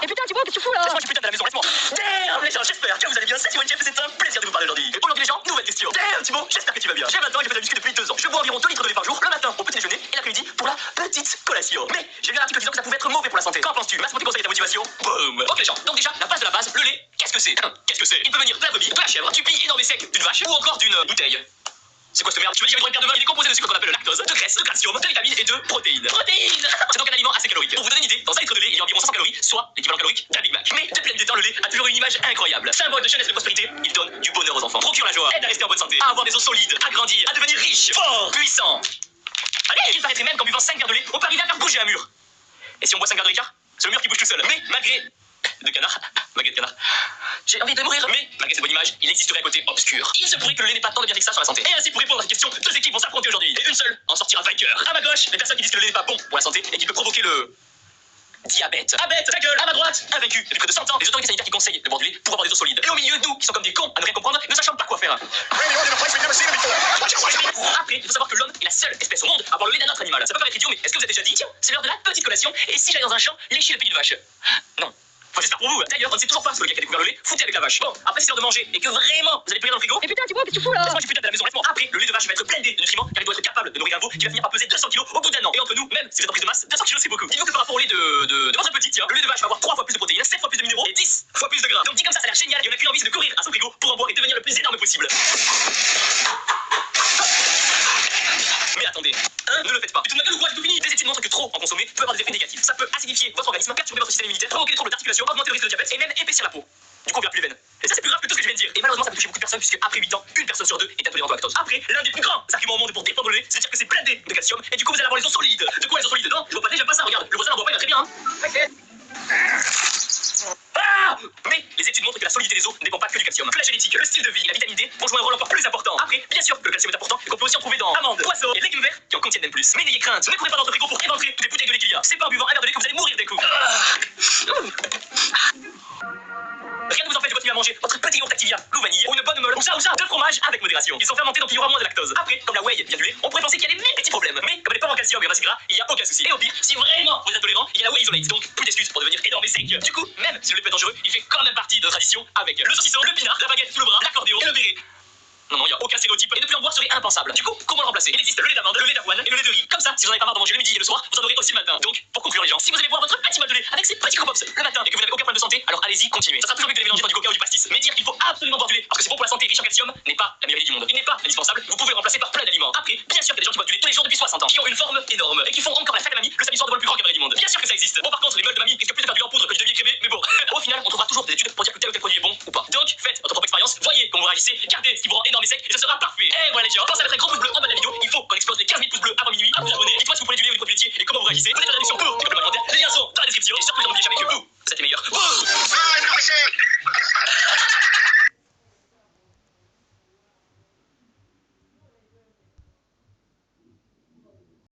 Mais putain, Thibaut, qu'est-ce que tu fous là? Laisse-moi, je suis putain de la maison, laisse-moi. Damn, les gens, j'espère que vous allez bien. C'est Simon Jeff et c'est un plaisir de vous parler aujourd'hui. Et aujourd'hui, les gens, nouvelle question. Damn, Thibaut, j'espère que tu vas bien. J'ai 20 ans et je fais de la muscu depuis 2 ans. Je bois environ 2 litres de lait par jour, le matin au petit déjeuner et l'après-midi pour la petite collation. Mais j'ai lu un article disant que ça pouvait être mauvais pour la santé. Qu'en penses-tu? Merci pour tes conseils et ta motivation. Boum. Ok, les gens, donc déjà, la base de la base, le lait, qu'est-ce que c'est? Qu'est-ce que c'est? Il peut venir de la brebis, de la chèvre, du pli énorme et sec, d'une vache ou encore d'une bouteille. C'est quoi cette merde? Tu veux dire une paire de main? Il est composé de sucre qu'on appelle le lactose, de graisse, de calcium, de vitamines et de protéines. Protéines! C'est donc un aliment assez calorique. Pour vous donner une idée, dans un litre de lait, il y a environ 500 calories, soit l'équivalent calorique d'un Big Mac. Mais depuis la nuit des temps, le lait a toujours une image incroyable. Symbole de jeunesse et de prospérité, il donne du bonheur aux enfants. Procure la joie, aide à rester en bonne santé, à avoir des os solides, à grandir, à devenir riche, fort, puissant. Allez, il paraîtrait même qu'en buvant 5 verres de lait, on peut arriver à faire bouger un mur. Et si on boit 5 verres de Ricard, c'est le mur qui bouge tout seul. Mais malgré... De canard, baguette de canard. J'ai envie de mourir, mais malgré cette bonne image, il existerait un côté obscur. Il se pourrait que le lait n'ait pas tant de bienfaits que ça sur la santé. Et ainsi, pour répondre à cette question, 2 équipes vont s'affronter aujourd'hui. Et une seule en sortira vainqueur. À ma gauche, les personnes qui disent que le lait n'est pas bon pour la santé et qui peut provoquer le... diabète. Abette, ta gueule, à ma droite, invaincu. Depuis près de 100 ans, les autorités sanitaires qui conseillent de boire du lait pour avoir des os solides. Et au milieu, nous, qui sommes comme des cons à ne rien comprendre, ne sachant pas quoi faire. Après, il faut savoir que l'homme est la seule espèce au monde à boire le lait d'un autre animal. Ça peut paraître idiot, mais est-ce que vous avez déjà dit, tiens, c'est l'heure de la petite collation, et si j'allais dans un champ, lécher le pays de vache? Non. Enfin, j'espère pour vous. D'ailleurs, on ne sait toujours pas ce que le gars qui a découvert le lait foutait avec la vache. Bon, après, c'est l'heure de manger et que vraiment vous allez plus rien dans le frigo. Mais putain, Thibaut, qu'est-ce que tu fous là? Laisse-moi, je suis putain de la maison, laisse-moi. Après, le lait de vache va être blindé de nutriments car il doit être capable de nourrir un veau qui va finir par peser 200 kg au bout d'un an. Et entre nous, même si vous êtes en prise de masse, 200 kg c'est beaucoup. Dis-nous que par rapport au lait de votre petit, tiens, le lait de vache va avoir 3 fois plus de protéines, 7 fois plus de minéraux et 10 fois plus de gras. Donc dit comme ça a l'air génial et on a qu'une envie, c'est de courir à son frigo pour en boire et devenir le plus énorme possible. Mais attendez, ne le faites pas. Tu te ma gueule ou quoi? J'ai tout fini. Des études montrent que trop en consommer peut avoir des effets négatifs. Ça peut acidifier votre organisme, perturber votre système immunitaire, provoquer des troubles d'articulation, augmenter le risque de diabète et même épaissir la peau. Du coup, on verra plus les veines. Et ça, c'est plus grave que tout ce que je viens de dire. Et malheureusement, ça peut toucher beaucoup de personnes puisque après 8 ans, une personne sur 2 est intolérante au lactose. Après, l'un des plus grands arguments au monde pour défendre le lait, c'est de dire que c'est blindé de calcium et du coup, vous allez avoir les os solides. De quoi les os solides? Non, je vois pas, j'aime pas ça. Regarde, le voisin n'en voit pas, il va très bien. Hein. Ah! Mais les études montrent que la solidité des os ne dépend pas que du calcium. Que la génétique, le style de vie et la vitamine D vont jouer un rôle encore plus important. Après, bien sûr que le calcium est important et qu'on peut aussi en trouver dans amandes, poissons et légumes verts qui en contiennent même plus. Mais n'ayez crainte, ne courez pas dans votre frigo pour éventrer toutes les bouteilles de lait qu'il y a. C'est pas en buvant un verre de lait que vous allez mourir d'un coup. Rien ne vous empêche de continuer à manger votre petit yaourt Activia, l'eau vanille ou une bonne meule ou ça, de fromage avec modération. Ils sont fermentés donc il y aura moins de lactose. Après, comme la whey vient du lait, on pourrait penser qu'il y a les mêmes petits problèmes. Mais comme elle est pas en calcium et en acide gras, il y a aucun souci. Et au pire, si vraiment vous êtes intolérant, il y a la whey isolate. Donc plus d'excuses pour devenir énorme et sec. Du coup, même si le lait peut être dangereux, il fait quand même partie de notre tradition avec le saucisson, le pinard, la baguette sous le bras, l'accordéon et le béret. Non, il n'y a aucun stéréotype. Et ne plus en boire serait impensable. Du coup, comment le remplacer? Il existe le lait d'amande, le lait d'avoine et le lait de riz. Comme ça, si vous n'en avez pas marre de manger le midi et le soir, vous en aurez aussi le matin. Donc, pour conclure, les gens, si vous allez boire votre petit bol de lait avec ces petits pops le matin et que vous n'avez aucun problème de santé, alors allez-y, continuez. Ça sera toujours mieux que de les mélanger dans du coca ou du pastis. Mais dire qu'il faut absolument boire du lait parce que c'est bon pour la santé riche en calcium n'est pas la meilleure idée du monde. Il n'est pas indispensable. Vous pouvez le remplacer par plein d'aliments. Après, bien sûr qu'il y a des gens qui boivent du lait tous les jours depuis 60 ans, qui ont une forme énorme et qui font encore la fête à mamie le samedi soir devant le plus grand cabaret du monde. Bien sûr que ça existe. Bon, par contre, les meules de mamie risquent plus de faire du en poudre que du demi-écrémé, mais bon. Au final, on trouvera toujours des études pour dire que tel ou tel produit est bon ou pas. Donc, faites votre propre expérience, voyez comment vous réagissez, gardez ce qui vous rend énorme et sec et ce sera parfait. Et voilà les gens, pensez à mettre un gros pouce bleu en bas de la vidéo. Il faut qu'on explose les 15 000 pouces bleus avant minuit. À vous abonner. Dites-moi si vous prenez du lait ou des produits laitiers et comment vous réagissez. Vous êtes dans la description pour les commentaires. Les liens sont dans la description. Et surtout, n'oubliez jamais que vous êtes les meilleurs.